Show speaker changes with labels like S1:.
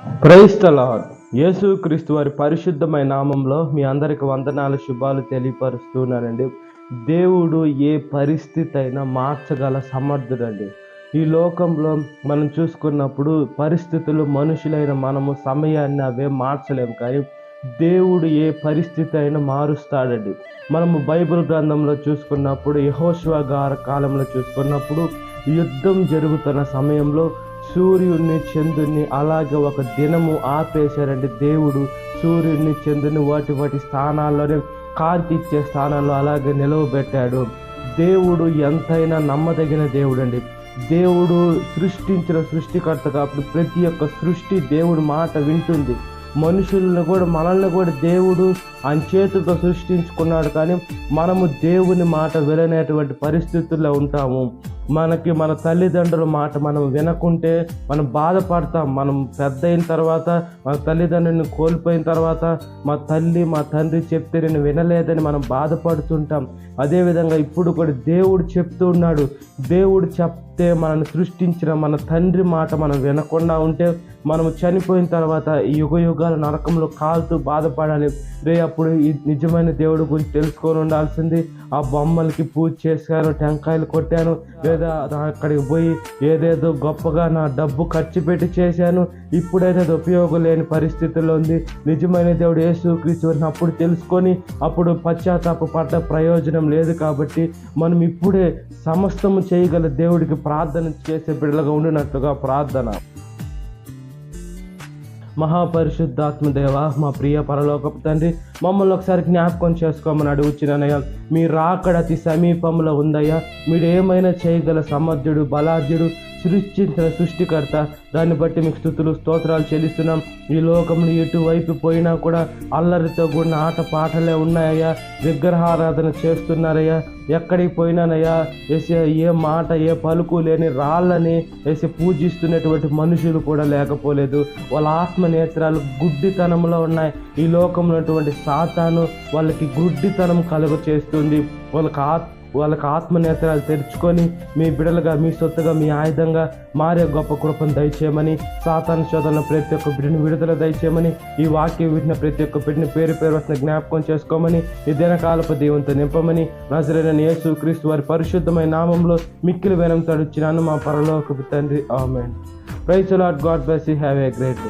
S1: Praise the lord. యేసుక్రీస్తు వారి పరిశుద్ధమైన నామంలో మీ అందరికి వందనాలు, శుభాలు తెలియపరుస్తున్నానండి. దేవుడు ఏ పరిస్థితి అయినా మార్చగల సమర్థుడండి. ఈ లోకంలో మనం చూసుకున్నప్పుడు పరిస్థితులు, మనుషులైన మనము సమయాన్ని అవే మార్చలేము, కానీ దేవుడు ఏ పరిస్థితి అయినా మారుస్తాడండి. మనము బైబిల్ గ్రంథంలో చూసుకున్నప్పుడు, యెహోషువ గారి కాలంలో చూసుకున్నప్పుడు, యుద్ధం జరుగుతున్న సమయంలో సూర్యుడిని, చంద్రుడిని అలాగే ఒక దినము ఆపేశారండి. దేవుడు సూర్యుడిని, చంద్రుని వాటి స్థానాల్లోనే, కాంతి ఇచ్చే స్థానాల్లో అలాగే నిలవబెట్టాడు. దేవుడు ఎంతైనా నమ్మదగిన దేవుడు అండి. దేవుడు సృష్టించిన సృష్టికర్త కాబట్టి ప్రతి ఒక్క సృష్టి దేవుడి మాట వింటుంది. మనుషులను కూడా, మనల్ని కూడా దేవుడు ఆయన చేతులతో సృష్టించుకున్నాడు, కానీ మనము దేవుని మాట విననేటువంటి పరిస్థితుల్లో ఉంటాము. మన తల్లిదండ్రుల మాట మనం వినకుంటే మనం బాధపడతాం. మనం పెద్ద అయిన తర్వాత, మన తల్లిదండ్రులను కోల్పోయిన తర్వాత, మా తల్లి మా తండ్రి చెప్తే నేను వినలేదని మనం బాధపడుతుంటాం. అదేవిధంగా ఇప్పుడు కూడా దేవుడు చెప్తూ ఉన్నాడు. దేవుడు చెప్తే మనల్ని సృష్టించిన మన తండ్రి మాట మనం వినకుండా ఉంటే మనము చనిపోయిన తర్వాత ఈ యుగాల నరకంలో కాలుతూ బాధపడాలి. అప్పుడు ఈ నిజమైన దేవుడి గురించి తెలుసుకొని ఉండాల్సింది. ఆ బొమ్మలకి పూజ చేశాను, టెంకాయలు కొట్టాను, లేదా అక్కడికి పోయి ఏదేదో గొప్పగా నా డబ్బు ఖర్చు పెట్టి చేశాను, ఇప్పుడైతే అది ఉపయోగం లేని పరిస్థితుల్లో ఉంది. నిజమైన దేవుడు యేసుక్రీస్తు అప్పుడు తెలుసుకొని అప్పుడు పశ్చాత్తాప పడ్డ ప్రయోజనం లేదు. కాబట్టి మనం ఇప్పుడే సమస్తము చేయగల దేవుడికి ప్రార్థన చేసే బిడ్డలుగా ఉండినట్లుగా ప్రార్థన. మహాపరిశుద్ధాత్మ దేవ, మా ప్రియ పరలోకపు తండ్రి, మమ్మల్ని ఒకసారి జ్ఞాపకం చేసుకోమని అడుగుచ్చినయ్యా. మీ రాకడ అతి సమీపంలో ఉందయ్యా. మీరు ఏమైనా చేయగల సమర్థుడు, బలాఢ్యుడు, సృష్టించిన సృష్టికర్త. దాన్ని బట్టి మీకు స్తుతులు, స్తోత్రాలు చెల్లిస్తున్నాం. ఈ లోకంలో ఎటువైపు పోయినా కూడా అల్లరితో కూడిన ఆట పాటలే ఉన్నాయ్యా. విగ్రహారాధన చేస్తున్నారయ్యా. ఎక్కడికి పోయినానయ్యా ఏ మాట, ఏ పలుకు లేని రాళ్ళని పూజిస్తున్నటువంటి మనుషులు కూడా లేకపోలేదు. వాళ్ళ ఆత్మ నేత్రాలు గుడ్డితనంలో ఉన్నాయి. ఈ లోకంలో ఉన్నటువంటి సాతాను వాళ్ళకి గుడ్డితనం కలుగ చేస్తుంది. వాళ్ళకి ఆత్మనేత్రాలు తెరుచుకొని మీ బిడలుగా, మీ సొత్తుగా, మీ ఆయుధంగా మారే గొప్ప కృపను దయచేయమని, సాతాను శోధనలో ప్రతి ఒక్క బిడ్డని విడుదల దయచేయమని, ఈ వాక్యం వింటున్న ప్రతి ఒక్క బిడ్డని పేరు వస్తున్న జ్ఞాపకం చేసుకోమని, ఈ దినకాలపు దేవునితో నింపమని, నజరేయుడైన యేసుక్రీస్తు వారి పరిశుద్ధమైన నామంలో మిక్కిలి వినయంతో అడుగుచున్నాను మా పరలోకపు తండ్రి. Amen. Praise the Lord. God bless you. Have a great day.